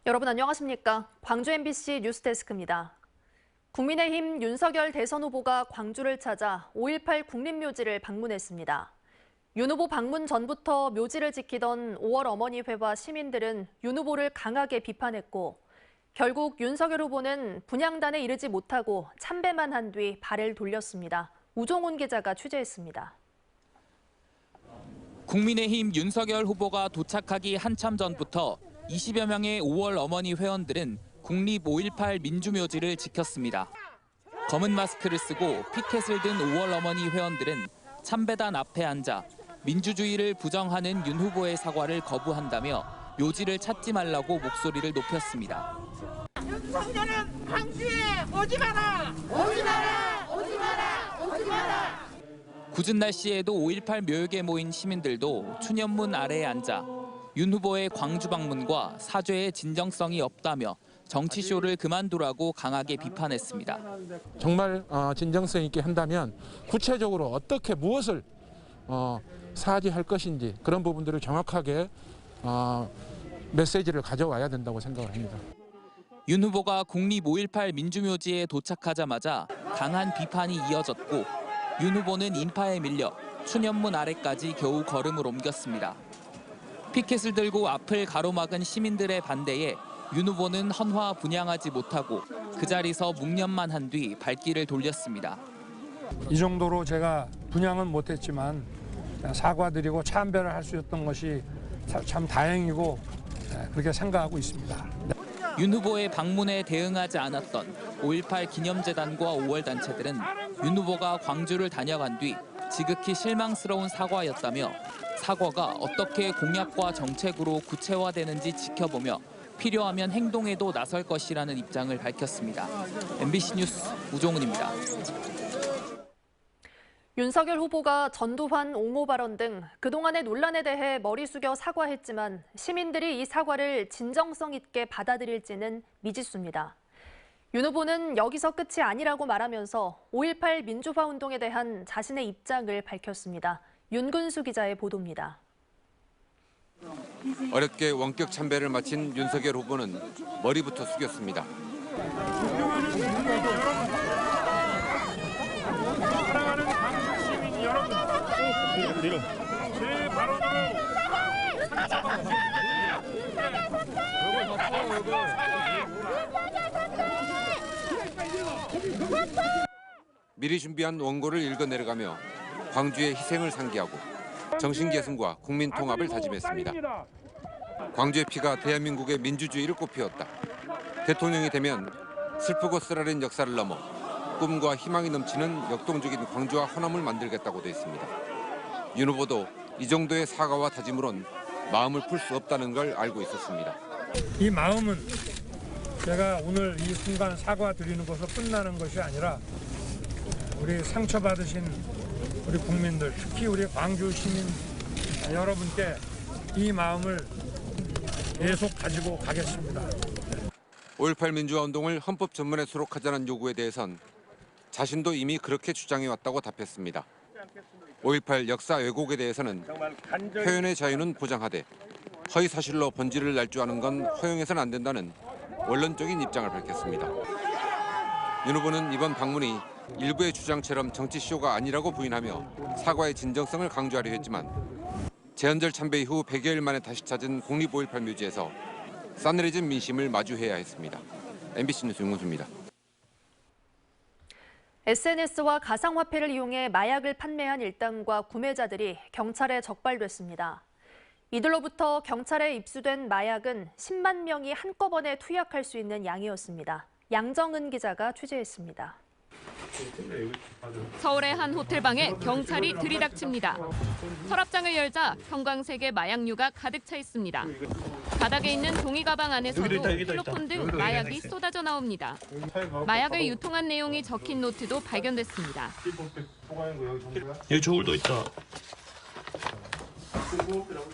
여러분 안녕하십니까? 광주 MBC 뉴스데스크입니다. 국민의힘 윤석열 대선 후보가 광주를 찾아 5.18 국립묘지를 방문했습니다. 윤 후보 방문 전부터 묘지를 지키던 5월 어머니회와 시민들은 윤 후보를 강하게 비판했고 결국 윤석열 후보는 분향단에 이르지 못하고 참배만 한 뒤 발을 돌렸습니다. 우종훈 기자가 취재했습니다. 국민의힘 윤석열 후보가 도착하기 한참 전부터 20여 명의 5월 어머니 회원들은 국립 5.18 민주묘지를 지켰습니다. 검은 마스크를 쓰고 피켓을 든 5월 어머니 회원들은 참배단 앞에 앉아 민주주의를 부정하는 윤 후보의 사과를 거부한다며 묘지를 찾지 말라고 목소리를 높였습니다. 윤석열은 광주에 오지 마라! 오지 마라! 오지 마라! 오지 마라! 궂은 날씨에도 5.18 묘역에 모인 시민들도 추념문 아래에 앉아 윤 후보의 광주 방문과 사죄의 진정성이 없다며 정치쇼를 그만두라고 강하게 비판했습니다. 정말 진정성 있게 한다면 구체적으로 어떻게 무엇을 사죄할 것인지 그런 부분들을 정확하게 메시지를 가져와야 된다고 생각을 합니다. 윤 후보가 국립 5.18 민주묘지에 도착하자마자 강한 비판이 이어졌고 윤 후보는 인파에 밀려 추념문 아래까지 겨우 걸음을 옮겼습니다. 피켓을 들고 앞을 가로막은 시민들의 반대에 윤 후보는 헌화 분향하지 못하고 그 자리서 묵념만 한 뒤 발길을 돌렸습니다. 이 정도로 제가 분향은 못했지만 사과드리고 참배를 할 수 있었던 것이 참 다행이고 그렇게 생각하고 있습니다. 윤 후보의 방문에 대응하지 않았던 5.18 기념재단과 5월 단체들은 윤 후보가 광주를 다녀간 뒤 지극히 실망스러운 사과였다며 사과가 어떻게 공약과 정책으로 구체화되는지 지켜보며 필요하면 행동에도 나설 것이라는 입장을 밝혔습니다. MBC 뉴스 우종훈입니다. 윤석열 후보가 전두환 옹호 발언 등 그동안의 논란에 대해 머리 숙여 사과했지만 시민들이 이 사과를 진정성 있게 받아들일지는 미지수입니다. 윤 후보는 여기서 끝이 아니라고 말하면서 5.18 민주화 운동에 대한 자신의 입장을 밝혔습니다. 윤근수 기자의 보도입니다. 어렵게 원격 참배를 마친 윤석열 후보는 머리부터 숙였습니다. 사랑하는 광주 시민 여러분, 제 발언으로 미리 준비한 원고를 읽어내려가며 광주의 희생을 상기하고 정신계승과 국민통합을 다짐했습니다. 광주의 피가 대한민국의 민주주의를 꽃피웠다. 대통령이 되면 슬프고 쓰라린 역사를 넘어 꿈과 희망이 넘치는 역동적인 광주와 호남을 만들겠다고도 했습니다. 윤 후보도 이 정도의 사과와 다짐으론 마음을 풀 수 없다는 걸 알고 있었습니다. 이 마음은 제가 오늘 이 순간 사과드리는 것으로 끝나는 것이 아니라 우리 상처받으신 우리 국민들, 특히 우리 광주 시민 여러분께 이 마음을 계속 가지고 가겠습니다. 5.18 민주화 운동을 헌법 전문에 수록하자는 요구에 대해선 자신도 이미 그렇게 주장해왔다고 답했습니다. 5.18 역사 왜곡에 대해서는 표현의 자유는 보장하되 허위사실로 번지를 날조하는 건 허용해서는 안 된다는 원론적인 입장을 밝혔습니다. 윤 후보는 이번 방문이 일부의 주장처럼 정치쇼가 아니라고 부인하며 사과의 진정성을 강조하려 했지만 재헌절 참배 이후 100여일 만에 다시 찾은 국립 5.18 묘지에서 싸늘해진 민심을 마주해야 했습니다. MBC 뉴스 윤근수입니다. SNS와 가상화폐를 이용해 마약을 판매한 일당과 구매자들이 경찰에 적발됐습니다. 이들로부터 경찰에 입수된 마약은 10만 명이 한꺼번에 투약할 수 있는 양이었습니다. 양정은 기자가 취재했습니다. 서울의 한 호텔방에 경찰이 들이닥칩니다. 서랍장을 열자 형광색의 마약류가 가득 차 있습니다. 바닥에 있는 종이 가방 안에서도 필로폰 등 마약이 쏟아져 나옵니다. 마약을 유통한 내용이 적힌 노트도 발견됐습니다. 여기 저울도 있다.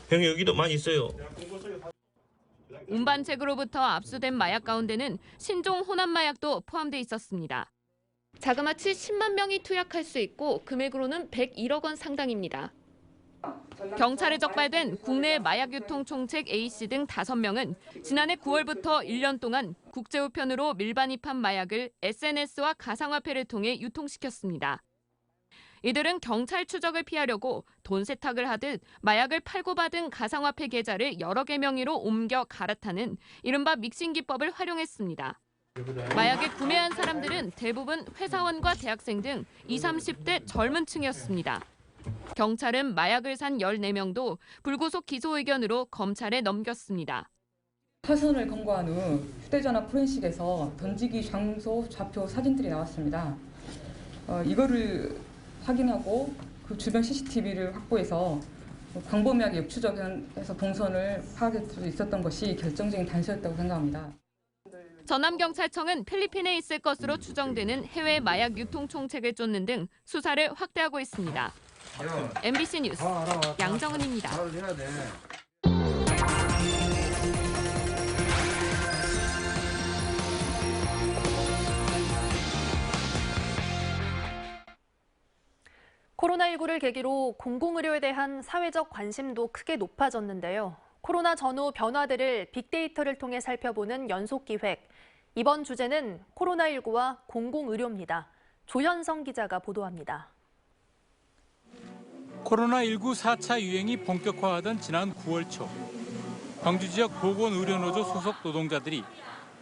형 여기도 많이 있어요. 운반책으로부터 압수된 마약 가운데는 신종 혼합 마약도 포함돼 있었습니다. 자그마치 10만 명이 투약할 수 있고 금액으로는 101억 원 상당입니다. 경찰에 적발된 국내 마약 유통 총책 A씨 등 5명은 지난해 9월부터 1년 동안 국제우편으로 밀반 입한 마약을 SNS와 가상화폐를 통해 유통시켰습니다. 이들은 경찰 추적을 피하려고 돈 세탁을 하듯 마약을 팔고 받은 가상화폐 계좌를 여러 개 명의로 옮겨 갈아타는 이른바 믹싱 기법을 활용했습니다. 마약을 구매한 사람들은 대부분 회사원과 대학생 등 20, 30대 젊은 층이었습니다. 경찰은 마약을 산 14명도 불구속 기소 의견으로 검찰에 넘겼습니다. 타선을 검거한 후 휴대전화 포렌식에서 던지기 장소 좌표 사진들이 나왔습니다. 이거를 확인하고 그 주변 CCTV를 확보해서 광범위하게 역추적해서 동선을 파악할 수 있었던 것이 결정적인 단서였다고 생각합니다. 전남경찰청은 필리핀에 있을 것으로 추정되는 해외 마약 유통 총책을 쫓는 등 수사를 확대하고 있습니다. MBC 뉴스 양정은입니다. 코로나19를 계기로 공공의료에 대한 사회적 관심도 크게 높아졌는데요. 코로나 전후 변화들을 빅데이터를 통해 살펴보는 연속기획. 이번 주제는 코로나19와 공공의료입니다. 조현성 기자가 보도합니다. 코로나19 4차 유행이 본격화하던 지난 9월 초, 광주 지역 보건의료노조 소속 노동자들이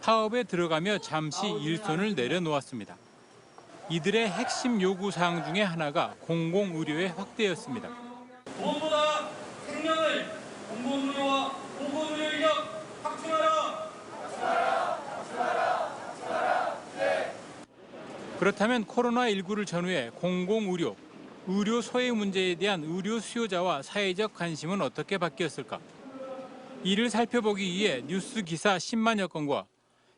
파업에 들어가며 잠시 일손을 내려놓았습니다. 이들의 핵심 요구사항 중에 하나가 공공의료의 확대였습니다. 무엇보다 생명을 공공의료와 공공의료 인력 확충하라! 그렇다면 코로나19를 전후해 공공의료, 의료 소외 문제에 대한 의료 수요자와 사회적 관심은 어떻게 바뀌었을까? 이를 살펴보기 위해 뉴스 기사 10만여 건과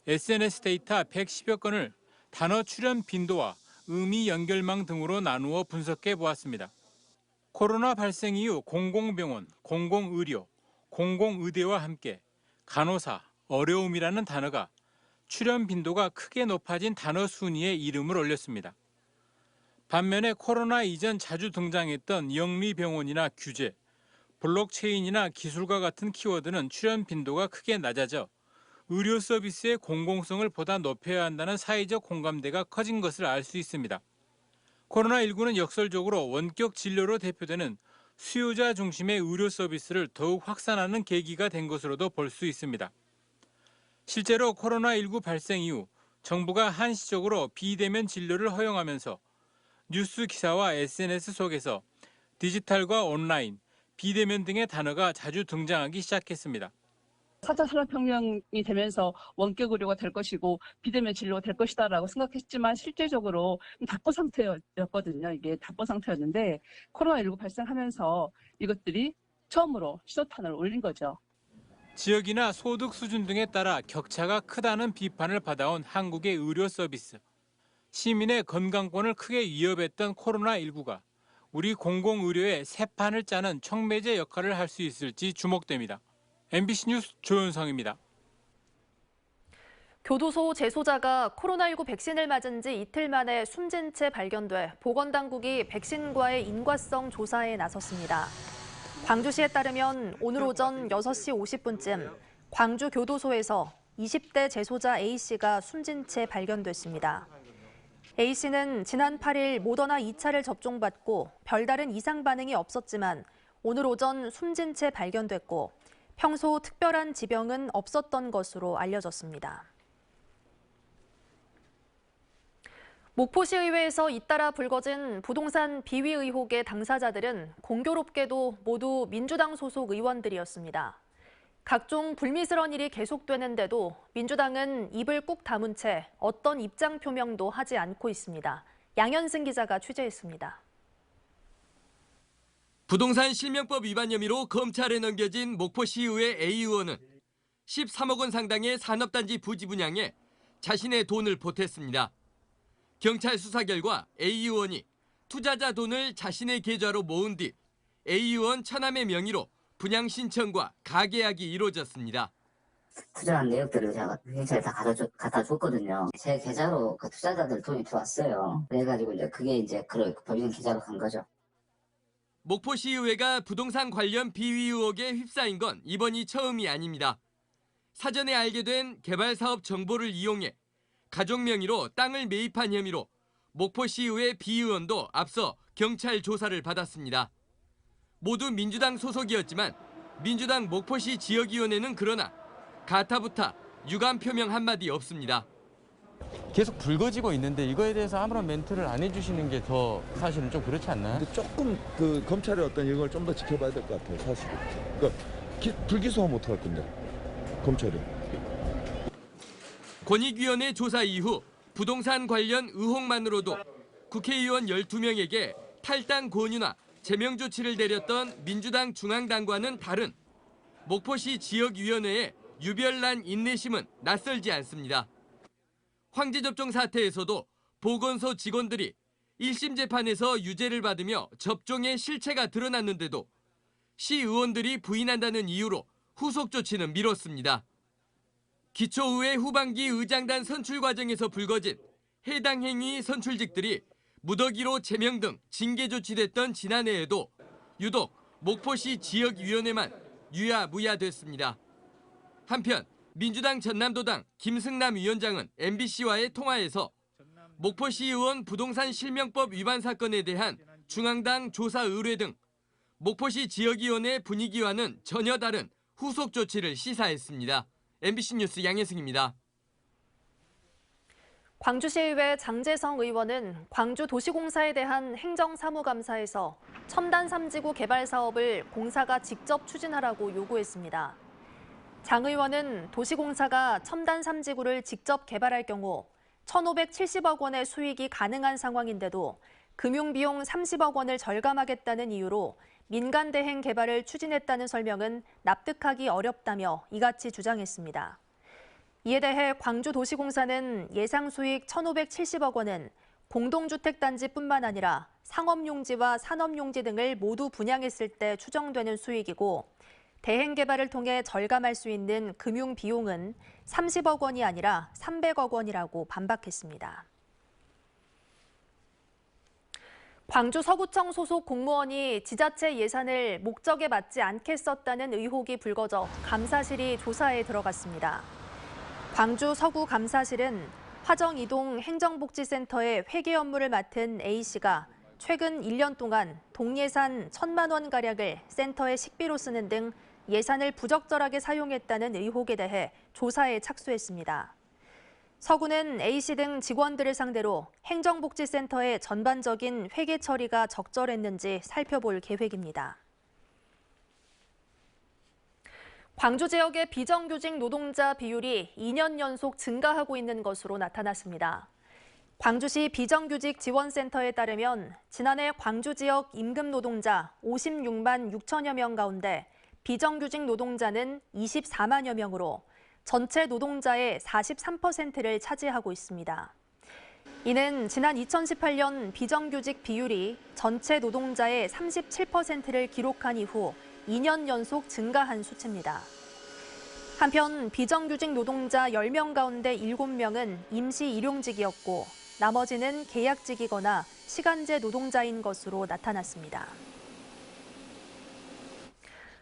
SNS 데이터 110여 건을 단어 출현 빈도와 의미 연결망 등으로 나누어 분석해 보았습니다. 코로나 발생 이후 공공병원, 공공의료, 공공의대와 함께 간호사, 어려움이라는 단어가 출현 빈도가 크게 높아진 단어 순위에 이름을 올렸습니다. 반면에 코로나 이전 자주 등장했던 영리병원이나 규제, 블록체인이나 기술과 같은 키워드는 출현 빈도가 크게 낮아져 의료 서비스의 공공성을 보다 높여야 한다는 사회적 공감대가 커진 것을 알 수 있습니다. 코로나19는 역설적으로 원격 진료로 대표되는 수요자 중심의 의료 서비스를 더욱 확산하는 계기가 된 것으로도 볼 수 있습니다. 실제로 코로나19 발생 이후 정부가 한시적으로 비대면 진료를 허용하면서 뉴스 기사와 SNS 속에서 디지털과 온라인, 비대면 등의 단어가 자주 등장하기 시작했습니다. 4차 산업혁명이 되면서 원격 의료가 될 것이고 비대면 진료가 될 것이다라고 생각했지만 실제적으로 답보 상태였거든요. 이게 답보 상태였는데 코로나19 발생하면서 이것들이 처음으로 시도탄을 올린 거죠. 지역이나 소득 수준 등에 따라 격차가 크다는 비판을 받아온 한국의 의료 서비스. 시민의 건강권을 크게 위협했던 코로나19가 우리 공공의료의 새 판을 짜는 촉매제 역할을 할 수 있을지 주목됩니다. MBC 뉴스 조현성입니다. 교도소 재소자가 코로나19 백신을 맞은 지 이틀 만에 숨진 채 발견돼 보건당국이 백신과의 인과성 조사에 나섰습니다. 광주시에 따르면 오늘 오전 6시 50분쯤 광주 교도소에서 20대 재소자 A씨가 숨진 채 발견됐습니다. A씨는 지난 8일 모더나 2차를 접종받고 별다른 이상 반응이 없었지만 오늘 오전 숨진 채 발견됐고 평소 특별한 지병은 없었던 것으로 알려졌습니다. 목포시의회에서 잇따라 불거진 부동산 비위 의혹의 당사자들은 공교롭게도 모두 민주당 소속 의원들이었습니다. 각종 불미스러운 일이 계속되는데도 민주당은 입을 꾹 다문 채 어떤 입장 표명도 하지 않고 있습니다. 양현승 기자가 취재했습니다. 부동산 실명법 위반 혐의로 검찰에 넘겨진 목포시의회 A 의원은 13억 원 상당의 산업단지 부지 분양에 자신의 돈을 보탰습니다. 경찰 수사 결과 A 의원이 투자자 돈을 자신의 계좌로 모은 뒤 A 의원 처남의 명의로 분양 신청과 가계약이 이루어졌습니다. 투자한 내역들을 제가 경찰에 다 갖다 줬거든요. 제 계좌로 그 투자자들 돈이 들어왔어요. 그래가지고 이제 그게 이제 그 법인 계좌로 간 거죠. 목포시의회가 부동산 관련 비위 의혹에 휩싸인 건 이번이 처음이 아닙니다. 사전에 알게 된 개발사업 정보를 이용해 가족 명의로 땅을 매입한 혐의로 목포시의회 비의원도 앞서 경찰 조사를 받았습니다. 모두 민주당 소속이었지만 민주당 목포시 지역위원회는 그러나 가타부타 유감 표명 한마디 없습니다. 계속 불거지고 있는데 이거에 대해서 아무런 멘트를 안 해주시는 게 더 사실은 좀 그렇지 않나요? 근데 조금 그 검찰의 어떤 이걸 좀 더 지켜봐야 될 것 같아요, 사실은. 그러니까 불기소하면 어떡할 건데, 검찰이. 권익위원회 조사 이후 부동산 관련 의혹만으로도 국회의원 12명에게 탈당 권유나 제명 조치를 내렸던 민주당 중앙당과는 다른 목포시 지역위원회의 유별난 인내심은 낯설지 않습니다. 황제 접종 사태에서도 보건소 직원들이 1심 재판에서 유죄를 받으며 접종의 실체가 드러났는데도 시의원들이 부인한다는 이유로 후속 조치는 미뤘습니다. 기초의회 후반기 의장단 선출 과정에서 불거진 해당 행위 선출직들이 무더기로 제명 등 징계 조치됐던 지난해에도 유독 목포시 지역위원회만 유야무야됐습니다. 한편 민주당 전남도당 김승남 위원장은 MBC와의 통화에서 목포시 의원 부동산 실명법 위반 사건에 대한 중앙당 조사 의뢰 등 목포시 지역위원회 분위기와는 전혀 다른 후속 조치를 시사했습니다. MBC 뉴스 양혜승입니다. 광주시의회 장재성 의원은 광주도시공사에 대한 행정사무감사에서 첨단 3지구 개발 사업을 공사가 직접 추진하라고 요구했습니다. 장 의원은 도시공사가 첨단 3지구를 직접 개발할 경우 1,570억 원의 수익이 가능한 상황인데도 금융비용 30억 원을 절감하겠다는 이유로 민간 대행 개발을 추진했다는 설명은 납득하기 어렵다며 이같이 주장했습니다. 이에 대해 광주도시공사는 예상 수익 1,570억 원은 공동주택단지뿐만 아니라 상업용지와 산업용지 등을 모두 분양했을 때 추정되는 수익이고 대행 개발을 통해 절감할 수 있는 금융 비용은 30억 원이 아니라 300억 원이라고 반박했습니다. 광주 서구청 소속 공무원이 지자체 예산을 목적에 맞지 않게 썼다는 의혹이 불거져 감사실이 조사에 들어갔습니다. 광주 서구감사실은 화정이동 행정복지센터의 회계 업무를 맡은 A씨가 최근 1년 동안 동예산 1,000만 원가량을 센터의 식비로 쓰는 등 예산을 부적절하게 사용했다는 의혹에 대해 조사에 착수했습니다. 서구는 A씨 등 직원들을 상대로 행정복지센터의 전반적인 회계 처리가 적절했는지 살펴볼 계획입니다. 광주 지역의 비정규직 노동자 비율이 2년 연속 증가하고 있는 것으로 나타났습니다. 광주시 비정규직 지원센터에 따르면 지난해 광주 지역 임금 노동자 56만 6천여 명 가운데 비정규직 노동자는 24만여 명으로 전체 노동자의 43%를 차지하고 있습니다. 이는 지난 2018년 비정규직 비율이 전체 노동자의 37%를 기록한 이후 2년 연속 증가한 수치입니다. 한편 비정규직 노동자 10명 가운데 7명은 임시 일용직이었고 나머지는 계약직이거나 시간제 노동자인 것으로 나타났습니다.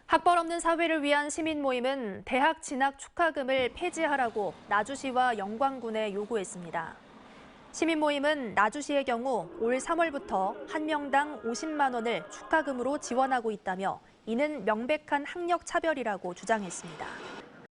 학벌 없는 사회를 위한 시민 모임은 대학 진학 축하금을 폐지하라고 나주시와 영광군에 요구했습니다. 시민 모임은 나주시의 경우 올 3월부터 한 명당 50만 원을 축하금으로 지원하고 있다며 이는 명백한 학력 차별이라고 주장했습니다.